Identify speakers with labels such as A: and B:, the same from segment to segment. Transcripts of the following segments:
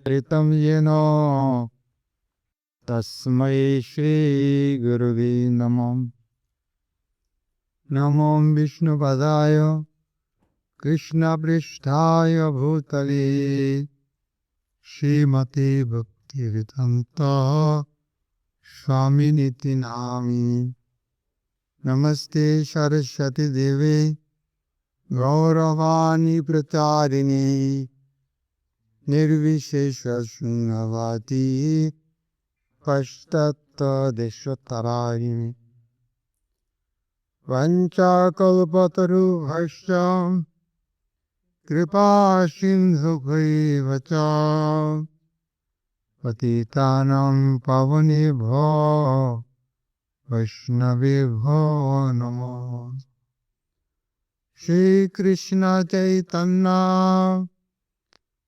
A: Charitam yeno tasmai Shri Guruve Namam. Namam Vishnu Padaya Krishna Pristhaya Bhutale Srimati Bhakti Vedanta Swami Niti Nami. Namaste Saraswati Devi Gauravani Pratarini Nirvishesha Shunyavati Pashtatta Deshwatarini Vanchakalpataru Bhashya Kripa Sindhu Vacha Patitanam Pavanebho Vaishnavebho Namo. Shri Krishna Chaitanya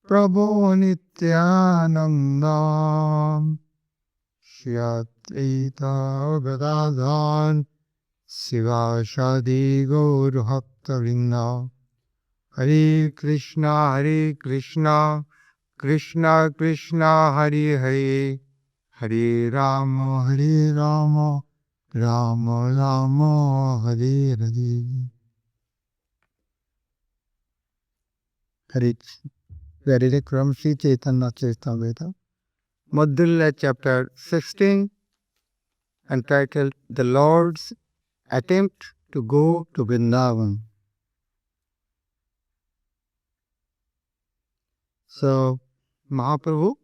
A: Prabhu Nityananda Shri Advaita Gadadhan Sivasadi Gaur Bhakta Vrinda. Hare Krishna, Krishna Krishna, Hare Hare, Hare Rama, Rama Rama, Hare Hare. Hare Vedic from Sri Chaitanya Charitamrit, Madhya chapter 16, entitled The Lord's Attempt to Go to Vrindavan. So, Mahaprabhu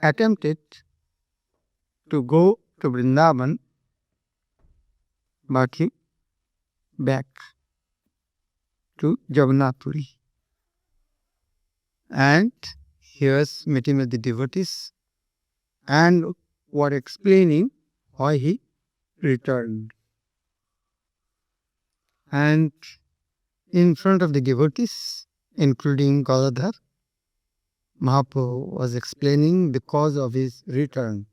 A: attempted to go to Vrindavan, but he back to Jagannath-puri. And he was meeting with the devotees and were explaining why he returned. And in front of the devotees, including Galadhar, Mahaprabhu was explaining the cause of his return.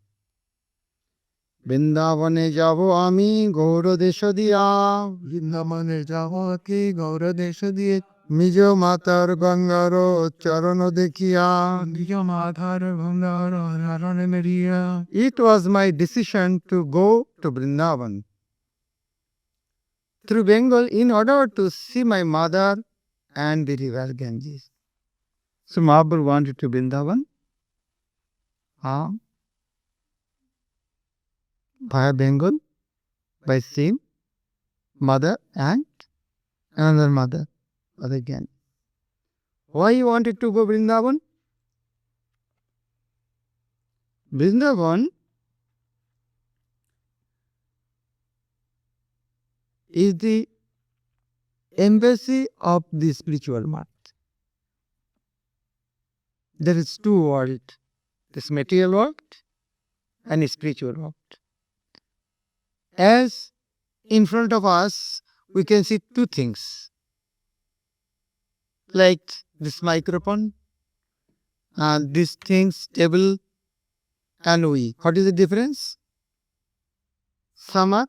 A: Vrindavane jabo ami gaura desha diya, Vrindavane jabo ki gaura desha diya, Mijo matar gangaro charano dekhiya, Mijo matar gangaro charano meriya. It was my decision to go to Vrindavan through Bengal in order to see my mother and the river Ganges. So Mahaprabhu wanted to Vrindavan via Bengal by seeing mother and another mother again. Why he wanted to go Vrindavan? Vrindavan is the embassy of the spiritual mind. There is two worlds, this material world and the spiritual world. As in front of us, we can see two things, like this microphone, and these things, table and we. What is the difference? Some are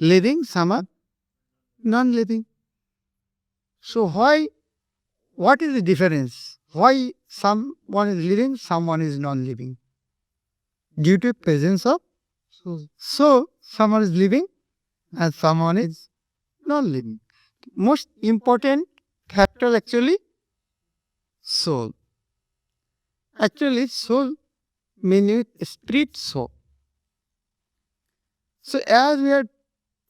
A: living, some are non-living. So what is the difference? Why someone is living, someone is non-living? Due to presence of soul. So someone is living and someone is non-living. Most important factor actually, soul. Actually, soul meaning spirit soul. So as we are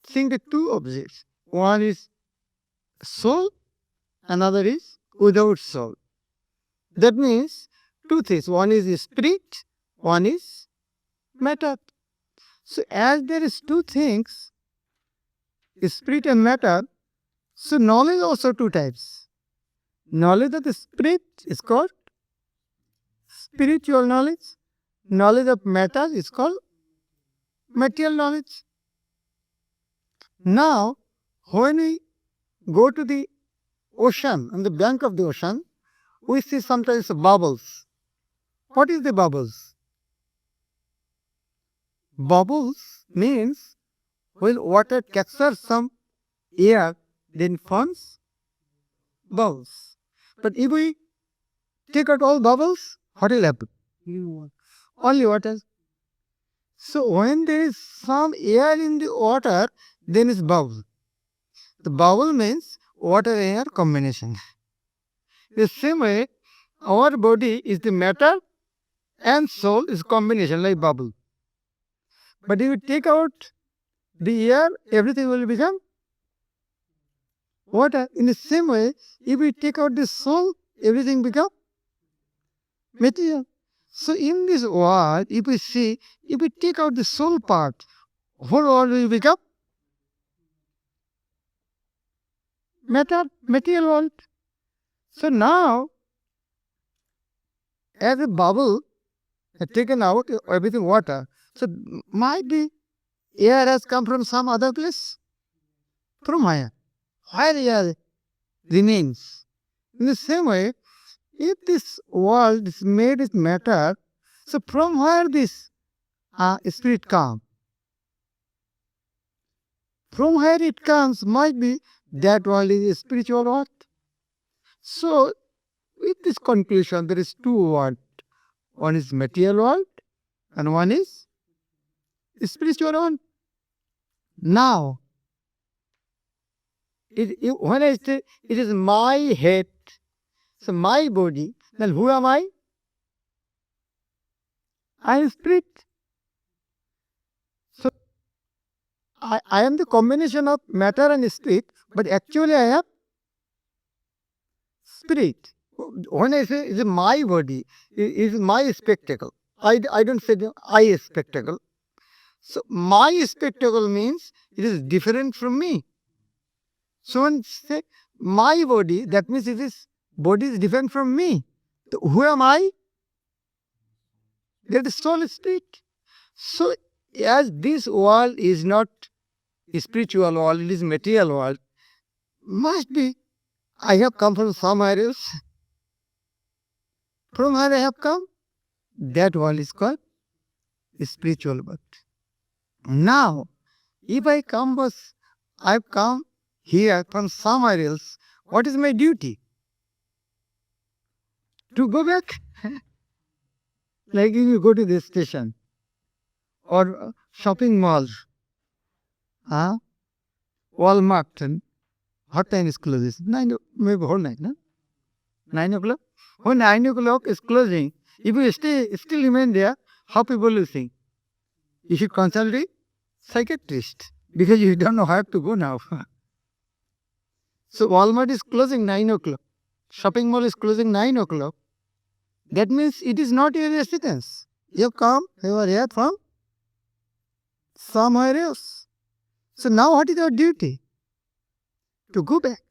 A: seeing the two objects, one is soul, another is without soul. That means two things, one is spirit, one is matter. So as there is two things, spirit and matter, so knowledge also two types. Knowledge of the spirit is called spiritual knowledge. Knowledge of matter is called material knowledge. Now, when we go to the ocean, on the bank of the ocean, we see sometimes bubbles. What is the bubbles? Bubbles means when water captures some air, then forms bubbles. But if we take out all bubbles, what will happen? Only water. So when there is some air in the water, then it's bubble. The bubble means water-air combination. The same way, our body is the matter and soul is combination like bubble. But if you take out the air, everything will become water. In the same way, if we take out the soul, everything become material. So in this world, if we see, if we take out the soul part, whole world will become matter, material world. So now, as a bubble has taken out everything water, so might be air has come from some other place. From where? Where air remains. In the same way, if this world is made with matter, so from where this spirit comes? From where it comes might be that world is a spiritual world. So, with this conclusion, there is two worlds. One is material world and one is spiritual world. Now, when I say it is my head, so my body, then who am I? I am spirit. So, I am the combination of matter and spirit, but actually I am spirit. When I say it is my body, it is my spectacle. I don't say the I spectacle. So, my spectacle means it is different from me. So, when say my body, that means it is body is different from me. So who am I? That is soul spirit. So, as this world is not spiritual world, it is material world, must be I have come from somewhere else. From where I have come, that world is called spiritual world. Now, if I have come here from somewhere else, what is my duty? To go back. Like if you go to this station or shopping malls, Walmart, and what time is closes? 9, maybe whole night, no? 9 o'clock? When 9 o'clock is closing, if you still remain there, how people will think? You should consult a psychiatrist because you don't know where to go now. So Walmart is closing 9 o'clock. Shopping mall is closing 9 o'clock. That means it is not your residence. You are here from somewhere else. So now what is our duty? To go back.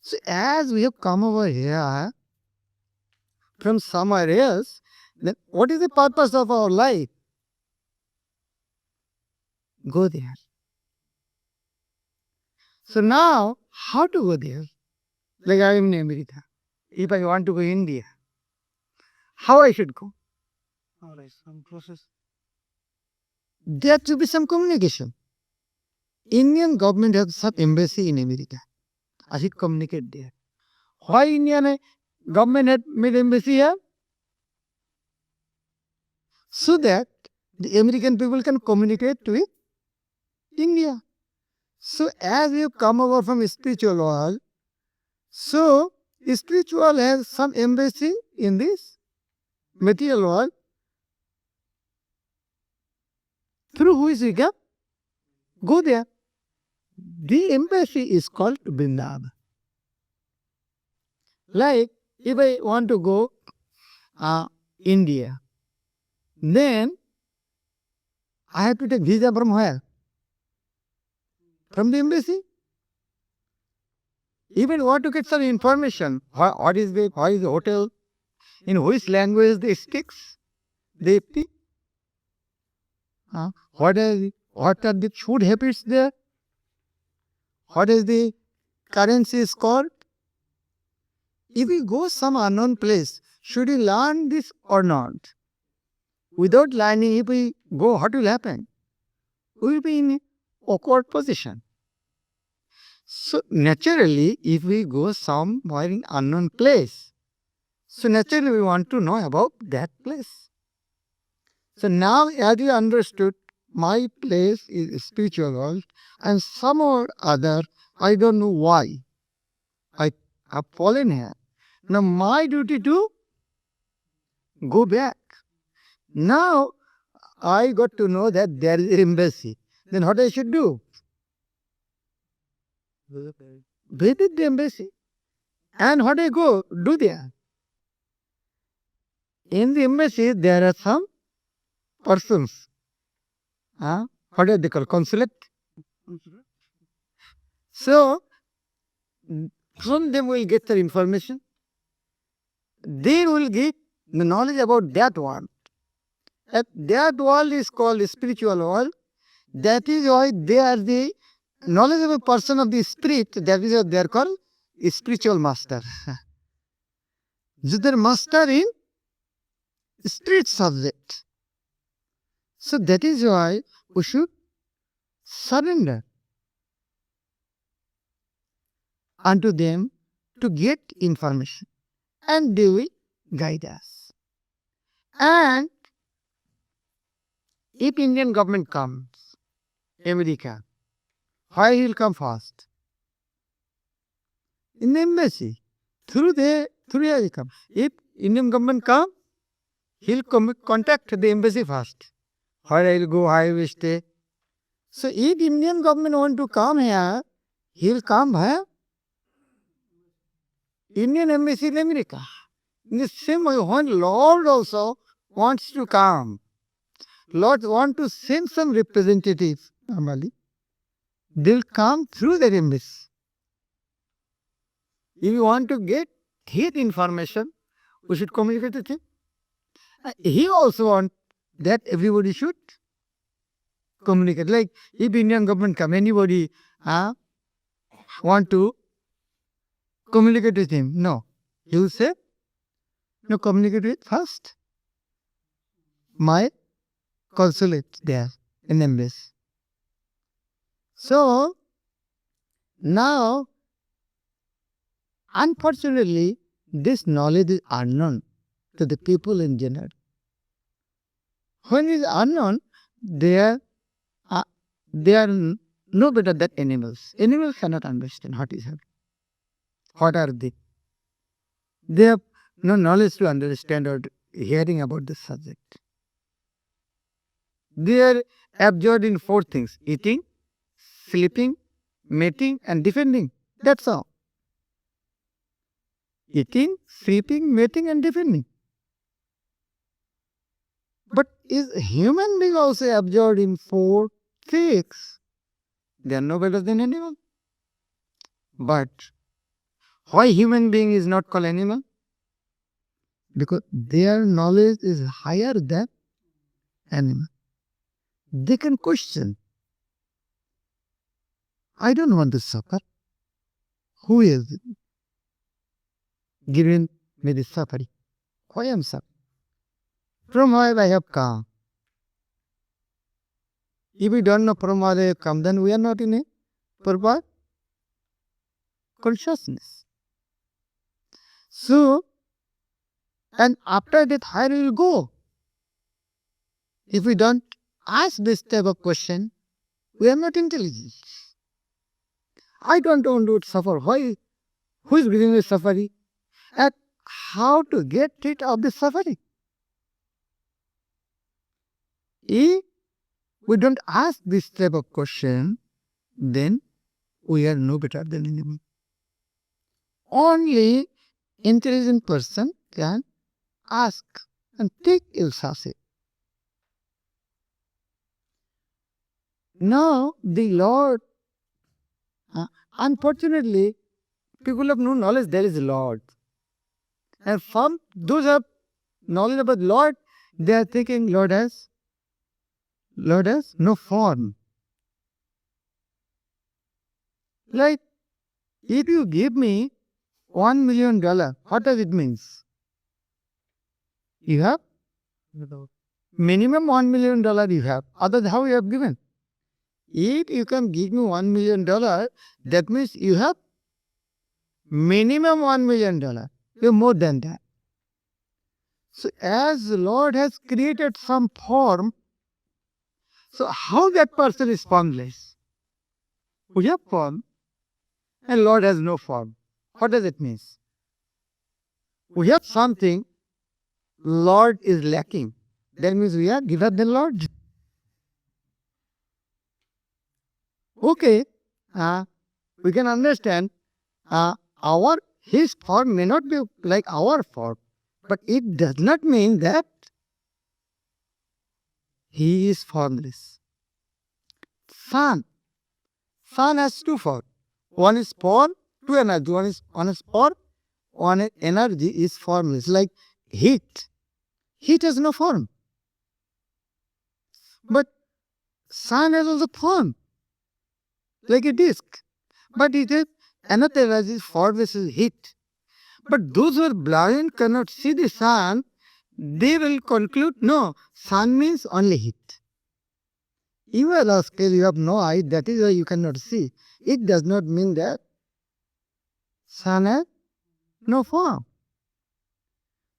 A: So as we have come over here from somewhere else, then what is the purpose of our life? Go there. So now, how to go there? Like I am in America. If I want to go India, how I should go? Some process. There should be some communication. Indian government has some embassy in America. I should communicate there. Why Indian government had made embassy here? So that the American people can communicate with India. So as we have come over from spiritual world, so spiritual has some embassy in this material world, through which we can go there. The embassy is called Vrindavan. Like if I want to go India, then I have to take visa from where? From the embassy. Even want to get some information, what is the hotel, in which language they speaks, they speak, what are the food habits there, what is the currency is called. If we go some unknown place, should we learn this or not? Without learning, if we go, what will happen? We will be in an awkward position. So naturally, if we go somewhere in unknown place, So naturally we want to know about that place. So now as you understood, my place is spiritual world and some or other, I don't know why, I have fallen here. Now my duty to go back. Now I got to know that there is an embassy. Then what I should do? Visit the embassy. And what I go do there? In the embassy there are some persons. What are they called? Consulate. So from them will get the information. They will get the knowledge about that one. That world is called spiritual world. That is why they are the knowledgeable person of the spirit. That is why they are called spiritual master. So they are master in spirit subject. So that is why we should surrender unto them to get information. And they will guide us. And if Indian government comes, America, why he will come first? In the embassy. Through here he come. If Indian government come, he'll contact the embassy first. Where I will go, I will stay. So if Indian government want to come here, he will come via Indian embassy in America. In the same way, when Lord also wants to come, Lord want to send some representatives, normally, they'll come through their embassy. If you want to get his information, we should communicate with him. He also wants that everybody should communicate. Like if Indian government come, anybody want to communicate with him? No. He will say, no, communicate with first my consulate there in embassy. So now, unfortunately, this knowledge is unknown to the people in general. When it is unknown, they are no better than animals. Animals cannot understand what is happening. What are they? They have no knowledge to understand or hearing about the subject. They are absorbed in four things: eating, sleeping, mating, and defending. That's all. Eating, sleeping, mating, and defending. But is human being also absorbed in four things? They are no better than animal. But why human being is not called animal? Because their knowledge is higher than animal. They can question. I don't want to suffer. Who is giving me this suffering? Why am I suffering? From where I have come. If we don't know from where I have come, then we are not in a proper consciousness. So, and after that, where we will go? If we don't ask this type of question, we are not intelligent. I don't want to suffer. Why? Who is giving me suffering? And how to get rid of the suffering? If we don't ask this type of question, then we are no better than anyone. Only intelligent person can ask and take initiative. Now the Lord, unfortunately, people have no knowledge there is a Lord. And from those who have knowledge about Lord, they are thinking Lord has no form. Like, if you give me $1 million, what does it mean? You have minimum $1 million you have. Otherwise, how you have given? If you can give me $1 million, that means you have minimum $1 million. You have more than that. So as the Lord has created some form, so how that person is formless? We have form and Lord has no form. What does it mean? We have something, Lord is lacking. That means we are greater than Lord. Okay, we can understand his form may not be like our form, but it does not mean that he is formless. Sun has two forms. One is form, two energy. One is form, one energy is formless. Like heat. Heat has no form. But sun has also form, like a disk. But it has another energy, formless is heat. But those who are blind cannot see the sun, they will conclude, no, sun means only heat. You are asked, you have no eye, that is why you cannot see. It does not mean that sun has no form.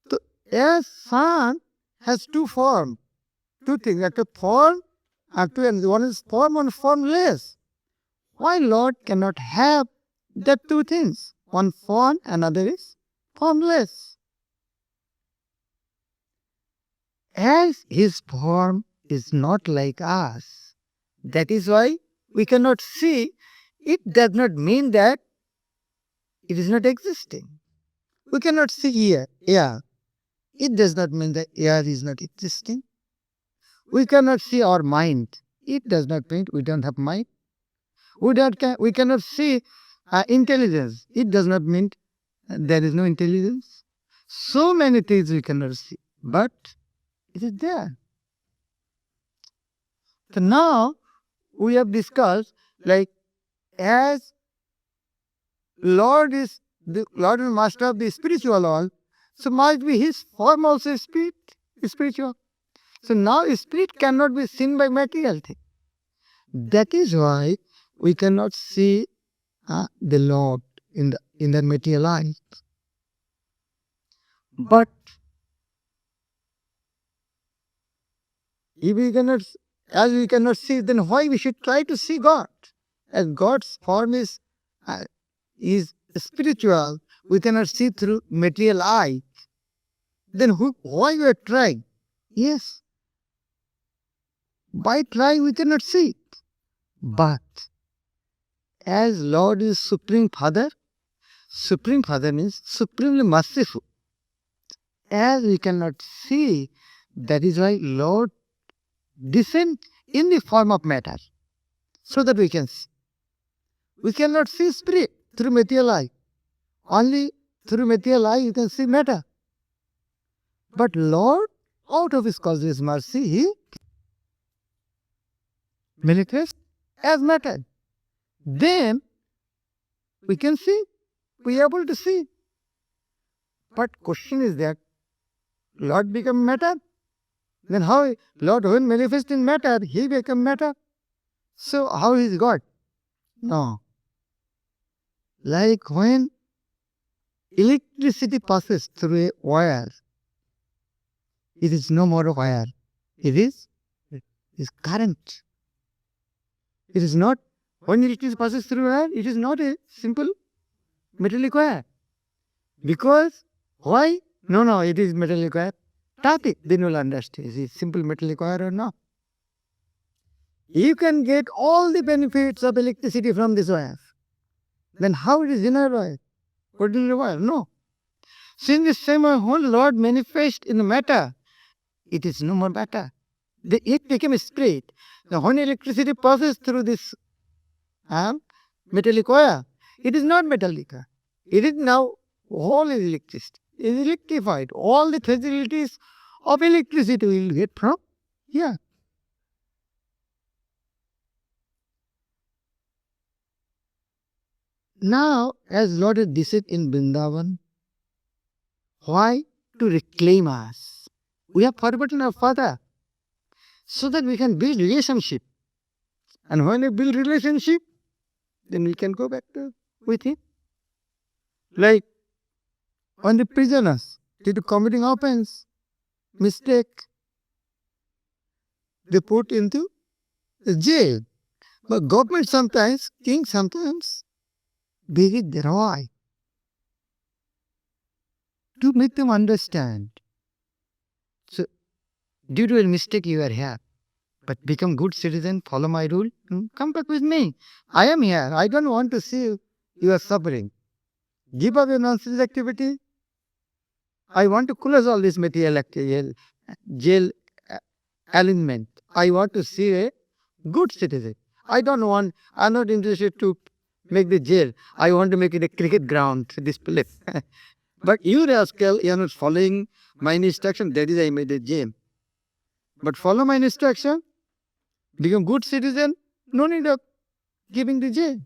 A: So, as sun has two forms, two things, that a form and two energy. One is form and formless. Why Lord cannot have that two things? One form, another is formless. As his form is not like us, that is why we cannot see. It does not mean that it is not existing. We cannot see air. It does not mean that air is not existing. We cannot see our mind. It does not mean we don't have mind. We cannot see intelligence. It does not mean there is no intelligence. So many things we cannot see, but it is there. So now we have discussed, like, as Lord is master of the spiritual world, so must be his form also spiritual. So now spirit cannot be seen by material thing. That is why we cannot see the Lord in the material eyes. But if we cannot, as we cannot see, then why we should try to see God? As God's form is spiritual, we cannot see through material eye. Then why we are trying? Yes, by trying we cannot see it. But as Lord is Supreme Father means supremely merciful. As we cannot see, that is why Lord descend in the form of matter, so that we can see. We cannot see spirit through material eye. Only through material eye you can see matter. But Lord, out of his causeless mercy, he manifests as matter. Then we can see, we are able to see. But question is that Lord become matter? Then how Lord when manifest in matter, he become matter? So how is God? No. Like when electricity passes through a wire, it is no more a wire. It is current. It is not, when electricity passes through a wire, it is not a simple metallic wire. Because, why? No, it is metallic wire. Tap it, then you will understand. Is it simple metallic wire or not? You can get all the benefits of electricity from this wire. Then how it is inner wire? Ordinary wire? No. So in the same way, when Lord manifests in matter, it is no more matter. It became a spirit. Now when electricity passes through this metallic wire, it is not metallic wire. It is now whole electricity. It is electrified. All the facilities of electricity we will get from here. Now, as Lord has descended in Vrindavan, why? To reclaim us. We have forgotten our Father, so that we can build relationship. And when we build relationship, then we can go back with Him. Like when the prisoners did committing offense, mistake, they put into jail. But government sometimes, king sometimes, visit their eye to make them understand. So, due to a mistake you are here, but become good citizen, follow my rule, come back with me. I am here. I don't want to see you are suffering. Give up your nonsense activity. I want to close all this material jail alignment. I want to see a good citizen. I'm not interested to make the jail. I want to make it a cricket ground, this place. But you rascal, you are not following my instruction. That is, I made a jail. But follow my instruction, become good citizen, no need of giving the jail.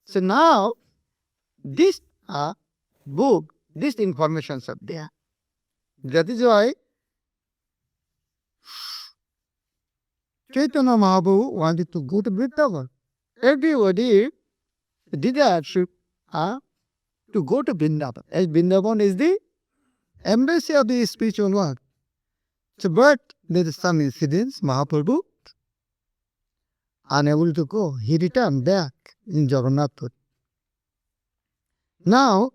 A: So now, this book, these informations are there. That is why Chaitanya Mahaprabhu wanted to go to Vrindavan. Everybody desired to go to Vrindavan, as Vrindavan is the embassy of the spiritual world. So, but there is some incidents, Mahaprabhu, unable to go, he returned back in Jagannath Puri. Now,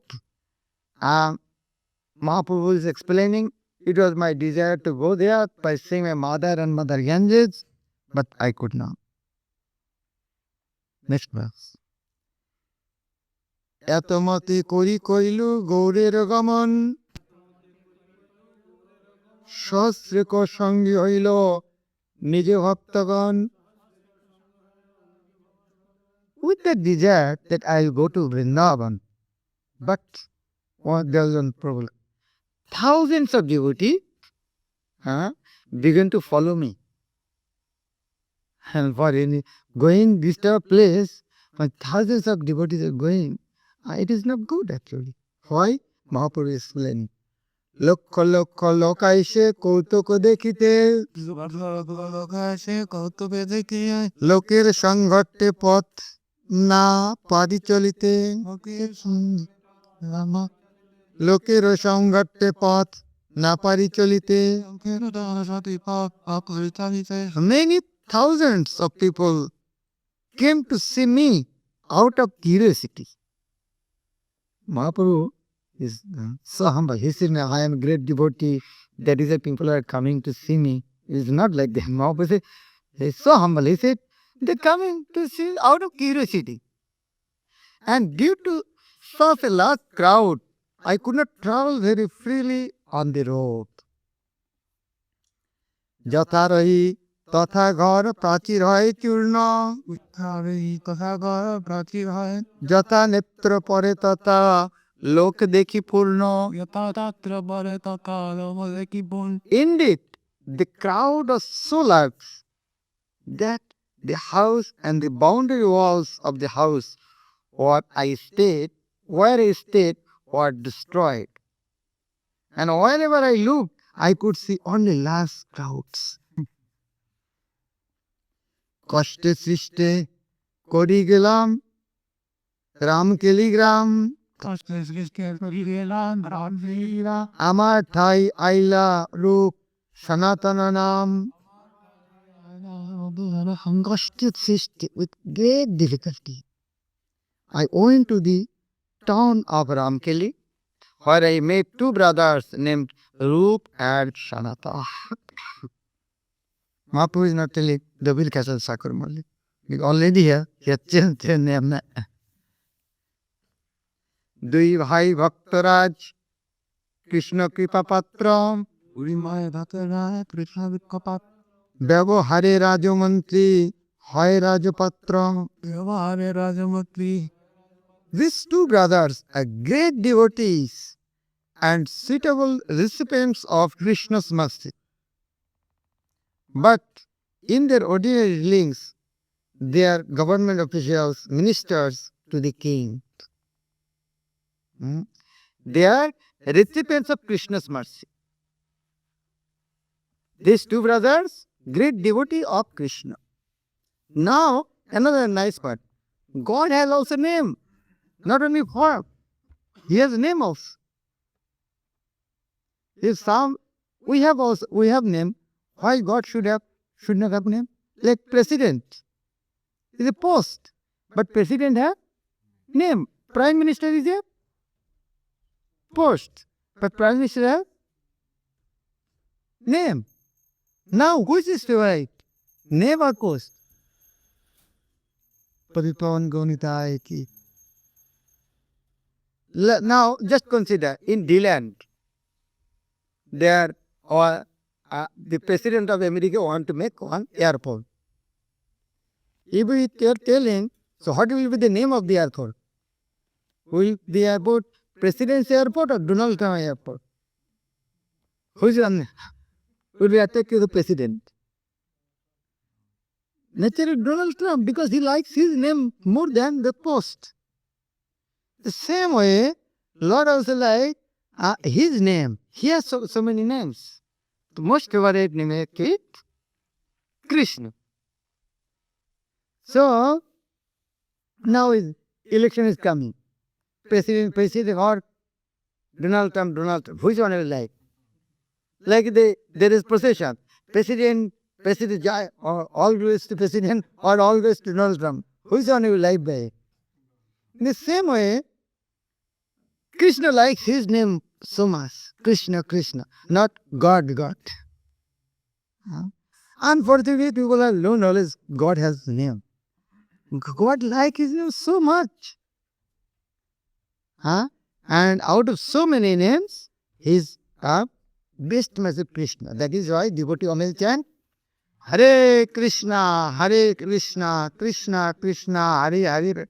A: Mahaprabhu is explaining, it was my desire to go there by seeing my mother and Mother Ganges, but I could not. Next verse. Etomati kori koilu gaurer gamon Shasriko sangi hoilo nije bhaktagan. With the desire that I will go to Vrindavan, but there was one problem. Thousands of devotees began to follow me. And for any going this type of place, when thousands of devotees are going, it is not good actually. Why? Mahaprabhu is explaining. Lakh lakh লোক আইসে কৌতুক দেখিতে লোকের সংঘটে পথ না পারি চলিতে লোকের সংঘটে পথ না পারি চলিতে. Many thousands of people came to see me out of curiosity. Mahaprabhu is so humble. He said, I am a great devotee. That is why people are coming to see me. It is not like that. Mahaprabhu said, he is so humble. He said, they are coming to see out of curiosity. And due to such a large crowd, I could not travel very freely on the road. যথা রহি তথা ঘর প্রাচীর হয় চূর্ণ যথা নেত্র পরে তথা লোক দেখি পূর্ণ. Indeed, the crowd was so large that the house and the boundary walls of the house where I stayed were destroyed. And wherever I looked, I could see only large crowds. কষ্টে সৃষ্টে করি গেলাম রাম কেলিগ্রাম আমার ঠাই আইলা রূপ সনাতন নাম. কষ্টে সৃষ্টি, with great difficulty, I went to the town of Ramkeli, where I met two brothers named Rup and Sanatana. Mahaprabhu is not telling the will castle Sakur Malik. Already here, he has changed their name. দুই ভাই ভক্তরাজ কৃষ্ণ কৃপা পাত্র ব্যবহারে রাজমন্ত্রী হয় রাজপাত্র. These two brothers are great devotees and suitable recipients of Krishna's mercy. But in their ordinary dealings, they are government officials, ministers to the king. They are recipients of Krishna's mercy. These two brothers, great devotee of Krishna. Now, another nice part. God has also name, not only form. He has name also. If some we have name, why God should not have name? Like president is a post, but president have name. Prime minister is a post, but prime minister have name. Now which is right? Name or post? Paripavan Gonitaya ki. Now just consider in Deland, there or the president of America want to make one airport. If we are telling, so what will be the name of the airport? Will the airport President's Airport or Donald Trump Airport? Who's one will be attacked to the president? Naturally Donald Trump, because he likes his name more than the post. The same way, Lord also like his name. He has so many names. The most favorite name is Krishna. So now election is coming. President or Donald Trump. Which one will like? Like there is procession. President Jai, or always to President or always to Donald Trump. Which one will like by? In the same way, Krishna likes his name so much. Krishna, not God. Unfortunately, people have no knowledge God has name. God likes his name so much. And out of so many names, his best message Krishna. That is why devotee always chant Hare Krishna, Krishna Krishna, Hare,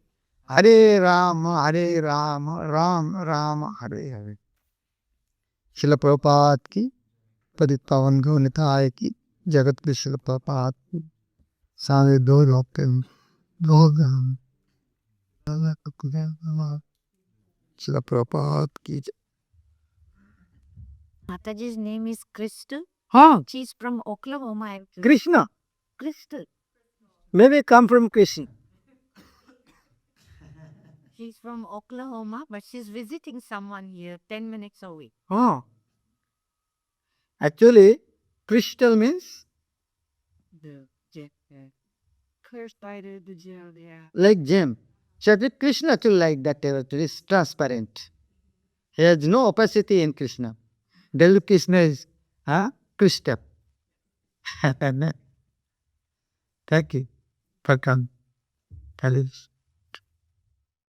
A: Hare Rama, Rama Rama, Hare Hare. Srila Prabhupada ki, Padit Pavan Gaunitaya ki, Jagat ki Srila Prabhupada ki, सारे दो लोग Srila Prabhupada ki.
B: Mataji's name is Crystal. She's from Oklahoma.
A: Krishna.
B: Crystal.
A: Maybe come from Krishna.
B: She's from Oklahoma, but she's visiting someone here 10 minutes away.
A: Actually, crystal means
B: Cursed by the gem, yeah.
A: like gem. So Krishna actually like that territory is transparent. He has no opacity in Krishna. Del Krishna is crystal. Thank you for coming.